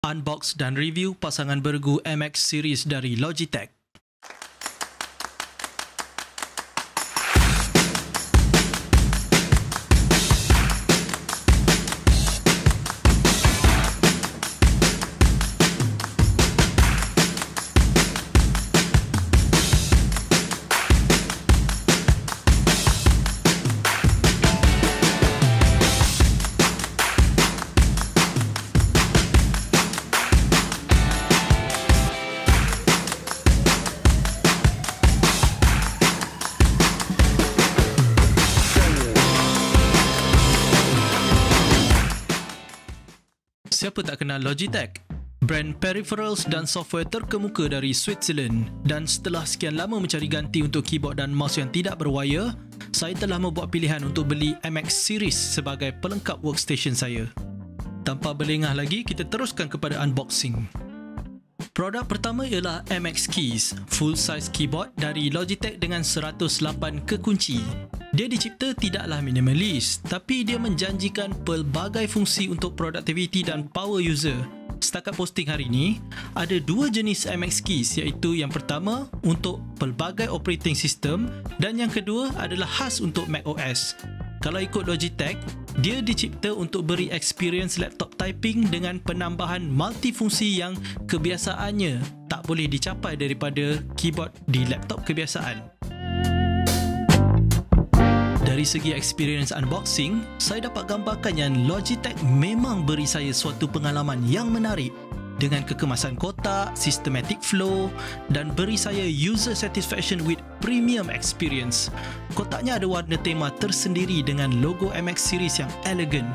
Unbox dan review pasangan bergu MX Series dari Logitech. Siapa tak kenal Logitech? Brand peripherals dan software terkemuka dari Switzerland. Dan setelah sekian lama mencari ganti untuk keyboard dan mouse yang tidak berwayar, saya telah membuat pilihan untuk beli MX Series sebagai pelengkap workstation saya. Tanpa berlengah lagi, kita teruskan kepada unboxing. Produk pertama ialah MX Keys, full-size keyboard dari Logitech dengan 108 kekunci. Dia dicipta tidaklah minimalis, tapi dia menjanjikan pelbagai fungsi untuk productivity dan power user. Setakat posting hari ini, ada dua jenis MX Keys, iaitu yang pertama untuk pelbagai operating system dan yang kedua adalah khas untuk macOS. Kalau ikut Logitech, dia dicipta untuk beri experience laptop typing dengan penambahan multifungsi yang kebiasaannya tak boleh dicapai daripada keyboard di laptop kebiasaan. Dari segi experience unboxing, saya dapat gambarkan yang Logitech memang beri saya suatu pengalaman yang menarik dengan kekemasan kotak, systematic flow dan beri saya user satisfaction with premium experience. Kotaknya ada warna tema tersendiri dengan logo MX Series yang elegan.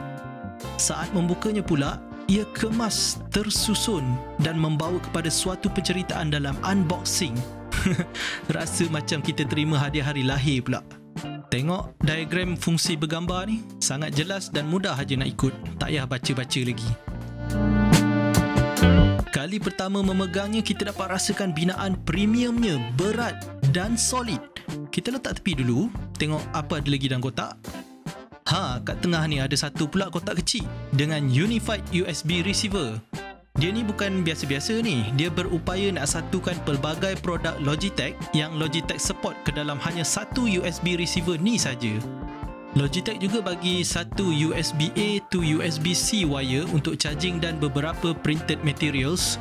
Saat membukanya pula, ia kemas, tersusun dan membawa kepada suatu penceritaan dalam unboxing. Rasa macam kita terima hadiah hari lahir pula. Tengok diagram fungsi bergambar ni, sangat jelas dan mudah aja nak ikut. Tak payah baca-baca lagi. Kali pertama memegangnya, kita dapat rasakan binaan premiumnya, berat dan solid. Kita letak tepi dulu, tengok apa ada lagi dalam kotak. Kat tengah ni ada satu pula kotak kecil dengan unified USB receiver. Dia ni bukan biasa-biasa ni, dia berupaya nak satukan pelbagai produk Logitech yang Logitech support ke dalam hanya satu USB receiver ni saja. Logitech juga bagi satu USB-A to USB-C wire untuk charging dan beberapa printed materials.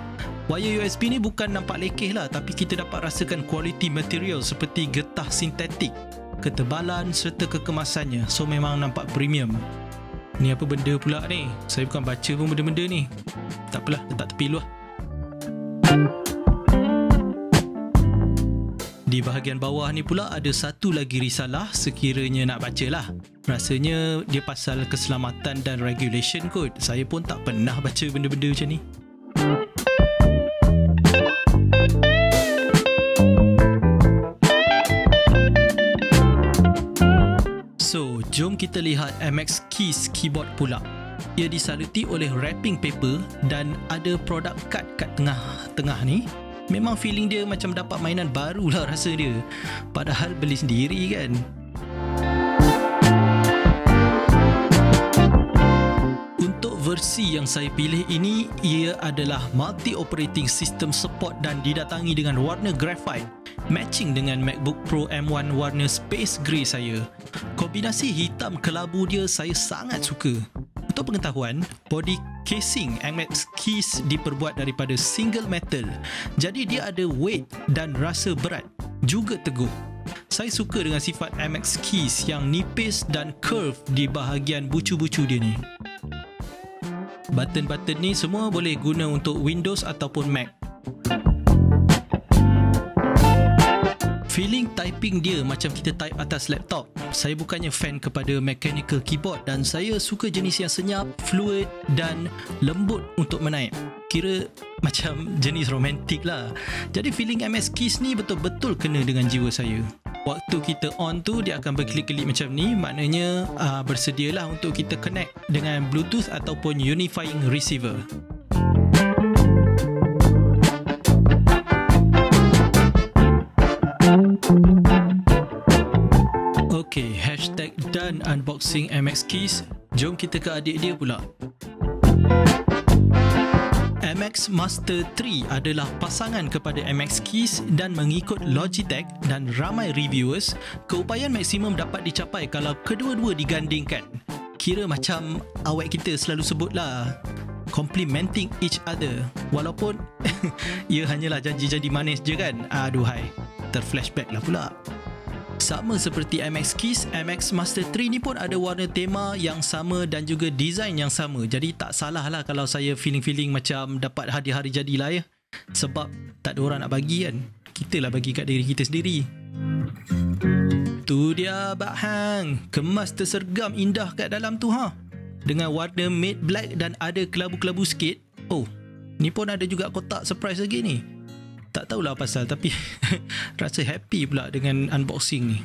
Wire USB ni bukan nampak lekeh lah, tapi kita dapat rasakan quality material seperti getah sintetik, ketebalan serta kekemasannya. So memang nampak premium. Ni apa benda pula ni? Saya bukan baca pun benda-benda ni. Tak apalah, letak tepi dulu lah. Di bahagian bawah ni pula ada satu lagi risalah sekiranya nak baca lah. Rasanya dia pasal keselamatan dan regulation kot. Saya pun tak pernah baca benda-benda macam ni. So, jom kita lihat MX Keys keyboard pula. Ia disaluti oleh wrapping paper dan ada produk card kat tengah-tengah ni. Memang feeling dia macam dapat mainan baru lah rasa dia. Padahal beli sendiri kan. Untuk versi yang saya pilih ini, ia adalah multi operating system support dan didatangi dengan warna graphite, matching dengan MacBook Pro M1 warna space grey saya. Kombinasi hitam kelabu dia saya sangat suka. Untuk pengetahuan, body casing MX Keys diperbuat daripada single metal. Jadi dia ada weight dan rasa berat, juga teguh. Saya suka dengan sifat MX Keys yang nipis dan curve di bahagian bucu-bucu dia ni. Button-button ni semua boleh guna untuk Windows ataupun Mac. Feeling typing dia macam kita type atas laptop. Saya bukannya fan kepada mechanical keyboard dan saya suka jenis yang senyap, fluid dan lembut untuk menaip. Kira macam jenis romantik lah. Jadi feeling MX Keys ni betul-betul kena dengan jiwa saya. Waktu kita on tu dia akan berkelip-kelip macam ni, maknanya bersedialah untuk kita connect dengan Bluetooth ataupun unifying receiver. Okey, hashtag done unboxing MX Keys. Jom kita ke adik dia pula. MX Master 3 adalah pasangan kepada MX Keys dan mengikut Logitech dan ramai reviewers, keupayaan maksimum dapat dicapai kalau kedua-dua digandingkan. Kira macam awak kita selalu sebutlah, complementing each other. Walaupun ia hanyalah janji-janji manis je kan. Aduhai, terflashback lah pula. Sama seperti MX Keys, MX Master 3 ni pun ada warna tema yang sama dan juga design yang sama. Jadi tak salah lah kalau saya feeling macam dapat hadiah hari jadi lah ya. Sebab tak ada orang nak bagi kan. Kita lah bagi kat diri kita sendiri. Tu dia Abang Hang. Kemas tersergam indah kat dalam tu ha. Dengan warna matte black dan ada kelabu-kelabu sikit. Oh, ni pun ada juga kotak surprise lagi ni. Tak tahulah pasal tapi rasa happy pula dengan unboxing ni.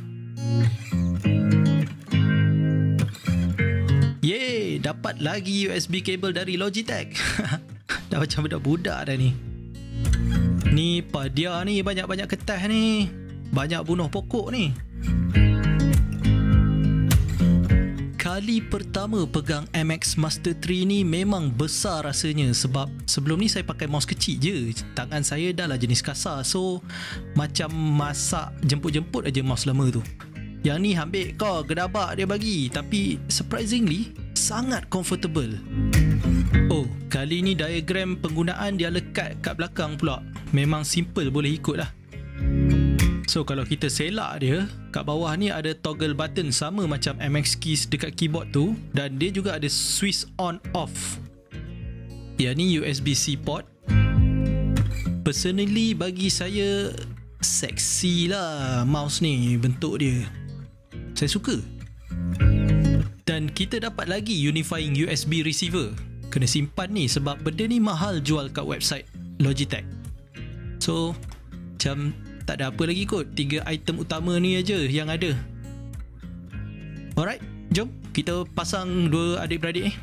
Yeay, dapat lagi USB cable dari Logitech. Dah macam budak-budak dah ni. Ni dia ni banyak-banyak kertas ni. Banyak bunuh pokok ni. Kali pertama pegang MX Master 3 ni memang besar rasanya sebab sebelum ni saya pakai mouse kecil je. Tangan saya dah lah jenis kasar, so macam masak jemput-jemput aja mouse lama tu. Yang ni ambil kau gedabak dia bagi, tapi surprisingly sangat comfortable. Oh, kali ni diagram penggunaan dia lekat kat belakang pula. Memang simple, boleh ikut lah. So kalau kita selak dia, kat bawah ni ada toggle button sama macam MX Keys dekat keyboard tu, dan dia juga ada switch on off. Yang ni USB-C port. Personally bagi saya seksi lah mouse ni, bentuk dia. Saya suka. Dan kita dapat lagi unifying USB receiver. Kena simpan ni sebab benda ni mahal jual kat website Logitech. So macam tak ada apa lagi kot. 3 item utama ni aja yang ada. Alright, jom kita pasang dua adik-beradik ni.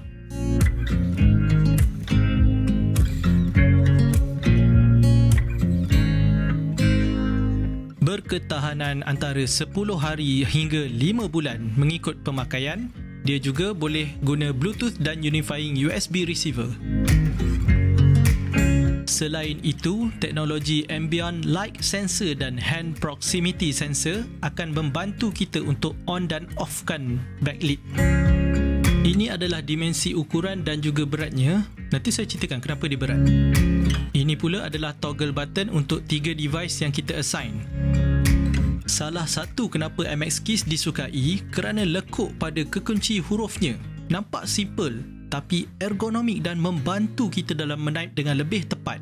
Berketahanan antara 10 hari hingga 5 bulan mengikut pemakaian. Dia juga boleh guna Bluetooth dan unifying USB receiver. Selain itu, teknologi ambient light sensor dan hand proximity sensor akan membantu kita untuk on dan offkan backlit. Ini adalah dimensi ukuran dan juga beratnya. Nanti saya ceritakan kenapa dia berat. Ini pula adalah toggle button untuk 3 device yang kita assign. Salah satu kenapa MX Keys disukai kerana lekuk pada kekunci hurufnya. Nampak simple tapi ergonomik dan membantu kita dalam menaip dengan lebih tepat.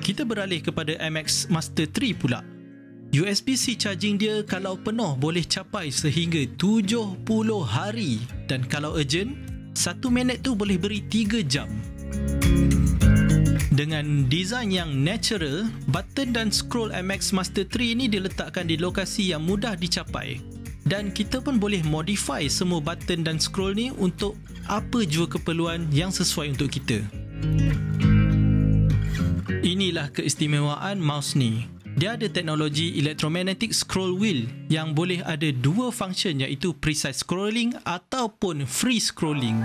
Kita beralih kepada MX Master 3 pula. USB-C charging dia kalau penuh boleh capai sehingga 70 hari, dan kalau urgent 1 minit tu boleh beri 3 jam. Dengan design yang natural, button dan scroll MX Master 3 ni diletakkan di lokasi yang mudah dicapai. Dan kita pun boleh modify semua button dan scroll ni untuk apa jua keperluan yang sesuai untuk kita. Inilah keistimewaan mouse ni. Dia ada teknologi electromagnetic scroll wheel yang boleh ada 2 function, iaitu precise scrolling ataupun free scrolling.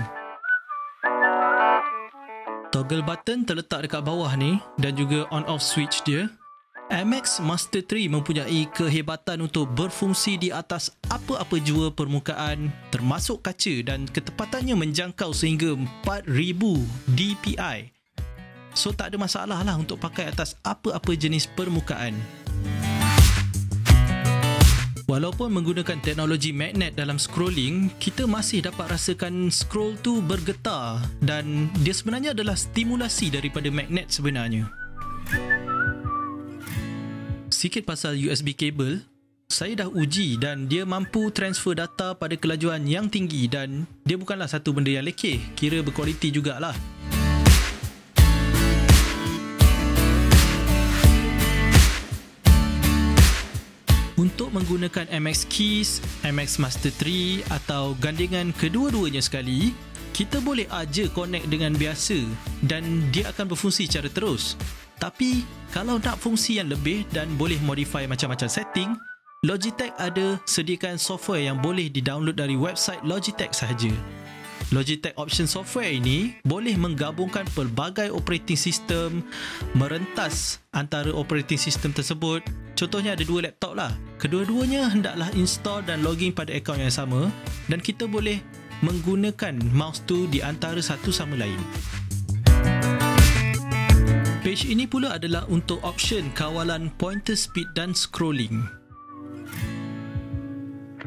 Toggle button terletak dekat bawah ni dan juga on off switch dia. MX Master 3 mempunyai kehebatan untuk berfungsi di atas apa-apa jua permukaan termasuk kaca, dan ketepatannya menjangkau sehingga 4000 dpi. So tak ada masalah lah untuk pakai atas apa-apa jenis permukaan. Walaupun menggunakan teknologi magnet dalam scrolling, kita masih dapat rasakan scroll tu bergetar, dan dia sebenarnya adalah stimulasi daripada magnet sebenarnya. Sikit pasal USB cable, saya dah uji dan dia mampu transfer data pada kelajuan yang tinggi, dan dia bukanlah satu benda yang lekeh, kira berkualiti jugalah. Untuk menggunakan MX Keys, MX Master 3 atau gandingan kedua-duanya sekali, kita boleh aja connect dengan biasa dan dia akan berfungsi secara terus. Tapi kalau nak fungsi yang lebih dan boleh modify macam-macam setting, Logitech ada sediakan software yang boleh di-download dari website Logitech sahaja. Logitech Option Software ini boleh menggabungkan pelbagai operating system, merentas antara operating system tersebut. Contohnya ada dua laptop lah. Kedua-duanya hendaklah install dan login pada akaun yang sama dan kita boleh menggunakan mouse tu di antara satu sama lain. Page ini pula adalah untuk option kawalan pointer speed dan scrolling.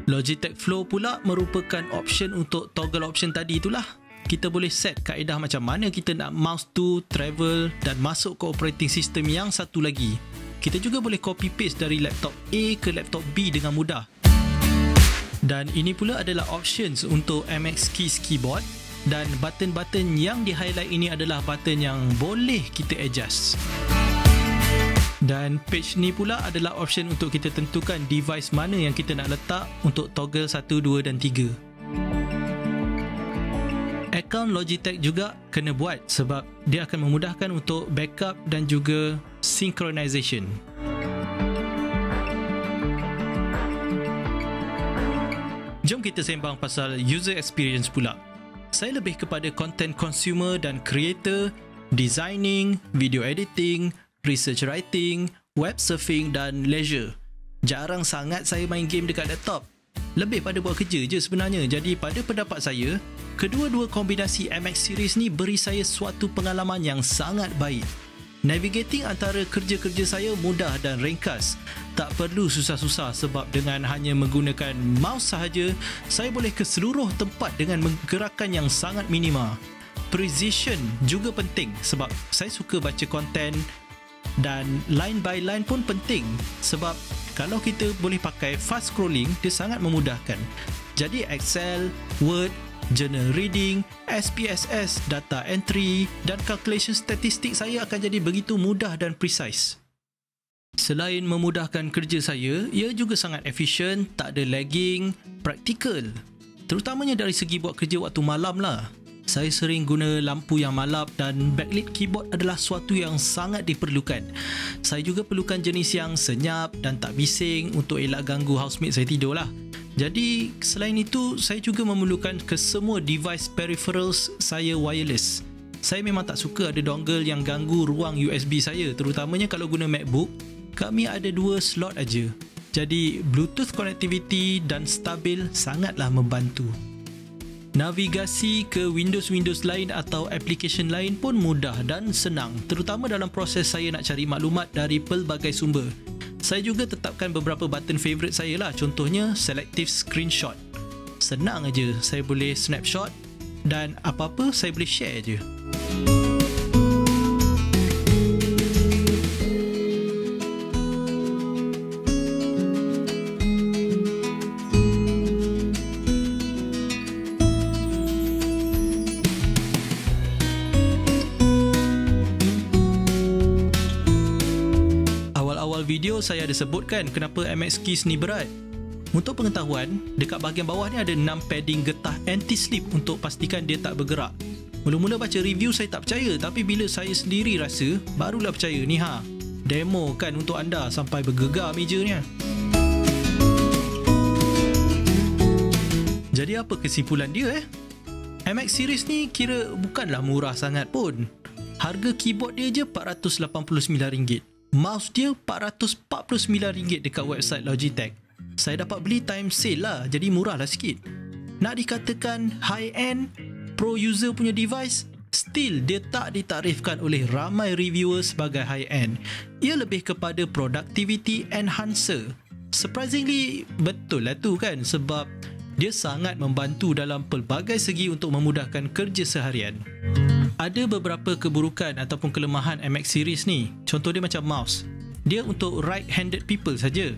Logitech Flow pula merupakan option untuk toggle option tadi itulah. Kita boleh set kaedah macam mana kita nak mouse tu travel dan masuk ke operating system yang satu lagi. Kita juga boleh copy paste dari laptop A ke laptop B dengan mudah. Dan ini pula adalah options untuk MX Keys keyboard, dan button-button yang di highlight ini adalah button yang boleh kita adjust. Dan page ni pula adalah option untuk kita tentukan device mana yang kita nak letak untuk toggle 1, 2 dan 3. Akaun Logitech juga kena buat sebab dia akan memudahkan untuk backup dan juga synchronization. Jom kita sembang pasal user experience pula. Saya lebih kepada content consumer dan creator, designing, video editing, research writing, web surfing dan leisure. Jarang sangat saya main game dekat laptop. Lebih pada buat kerja je sebenarnya. Jadi pada pendapat saya, kedua-dua kombinasi MX Series ni beri saya suatu pengalaman yang sangat baik. Navigating antara kerja-kerja saya mudah dan ringkas. Tak perlu susah-susah sebab dengan hanya menggunakan mouse sahaja, saya boleh ke seluruh tempat dengan menggerakkan yang sangat minima. Precision juga penting sebab saya suka baca konten, dan line by line pun penting sebab kalau kita boleh pakai fast scrolling, dia sangat memudahkan. Jadi Excel, Word, journal reading, SPSS, data entry dan calculation statistik saya akan jadi begitu mudah dan precise. Selain memudahkan kerja saya, ia juga sangat efisien, tak ada lagging, praktikal. Terutamanya dari segi buat kerja waktu malam lah. Saya sering guna lampu yang malap dan backlit keyboard adalah suatu yang sangat diperlukan. Saya juga perlukan jenis yang senyap dan tak bising untuk elak ganggu housemate saya tidur lah. Jadi selain itu, saya juga memerlukan kesemua device peripherals saya wireless. Saya memang tak suka ada dongle yang ganggu ruang USB saya, terutamanya kalau guna MacBook. Kami ada 2 slot aja. Jadi Bluetooth connectivity dan stabil sangatlah membantu. Navigasi ke Windows lain atau aplikesen lain pun mudah dan senang, terutama dalam proses saya nak cari maklumat dari pelbagai sumber. Saya juga tetapkan beberapa button favourite saya lah, contohnya Selective Screenshot. Senang aja, saya boleh snapshot dan apa-apa saya boleh share je. Video saya ada sebutkan kenapa MX Keys ni berat. Untuk pengetahuan, dekat bahagian bawah ni ada 6 padding getah anti-slip untuk pastikan dia tak bergerak. Mula-mula baca review saya tak percaya, tapi bila saya sendiri rasa, barulah percaya. Ni demo kan untuk anda sampai bergegar mejanya. Jadi apa kesimpulan dia MX Series ni kira bukanlah murah sangat pun. Harga keyboard dia je RM489. Mouse dia RM449 dekat website Logitech. Saya dapat beli time sale lah, jadi murah lah sikit. Nak dikatakan high-end, pro user punya device, still dia tak ditarifkan oleh ramai reviewer sebagai high-end. Ia lebih kepada productivity enhancer. Surprisingly, betul lah tu kan, sebab dia sangat membantu dalam pelbagai segi untuk memudahkan kerja seharian. Ada beberapa keburukan ataupun kelemahan MX Series ni. Contoh dia macam mouse. Dia untuk right-handed people saja.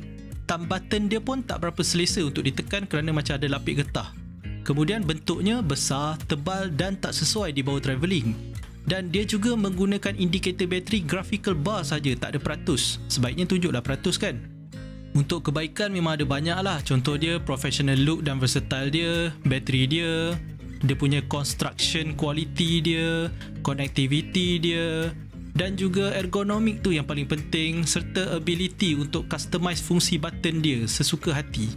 Thumb button dia pun tak berapa selesa untuk ditekan kerana macam ada lapik getah. Kemudian bentuknya besar, tebal dan tak sesuai di bawah travelling. Dan dia juga menggunakan indikator bateri graphical bar saja, tak ada peratus. Sebaiknya tunjuklah peratus kan. Untuk kebaikan memang ada banyak lah. Contoh dia professional look dan versatile dia, bateri dia punya construction quality dia, connectivity dia dan juga ergonomik tu yang paling penting, serta ability untuk customize fungsi button dia sesuka hati.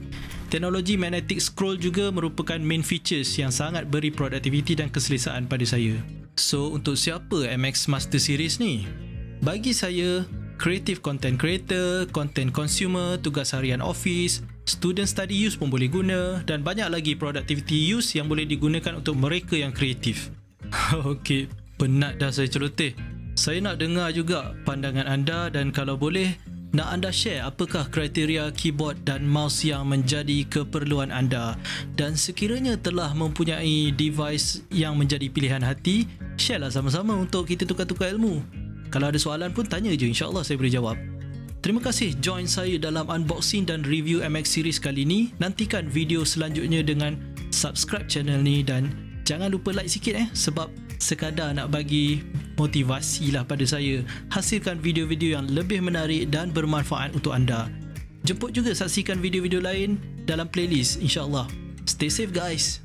Teknologi magnetic scroll juga merupakan main features yang sangat beri produktiviti dan keselesaan pada saya. So, untuk siapa MX Master Series ni? Bagi saya, creative content creator, content consumer, tugas harian office, student study use pun boleh guna dan banyak lagi productivity use yang boleh digunakan untuk mereka yang kreatif. Okey, penat dah saya celoteh. Saya nak dengar juga pandangan anda dan kalau boleh, nak anda share apakah kriteria keyboard dan mouse yang menjadi keperluan anda, dan sekiranya telah mempunyai device yang menjadi pilihan hati, share lah sama-sama untuk kita tukar-tukar ilmu. Kalau ada soalan pun tanya je, insyaAllah saya boleh jawab. Terima kasih join saya dalam unboxing dan review MX series kali ni. Nantikan video selanjutnya dengan subscribe channel ni dan jangan lupa like sikit sebab sekadar nak bagi motivasi lah pada saya hasilkan video-video yang lebih menarik dan bermanfaat untuk anda. Jemput juga saksikan video-video lain dalam playlist, insyaAllah. Stay safe guys.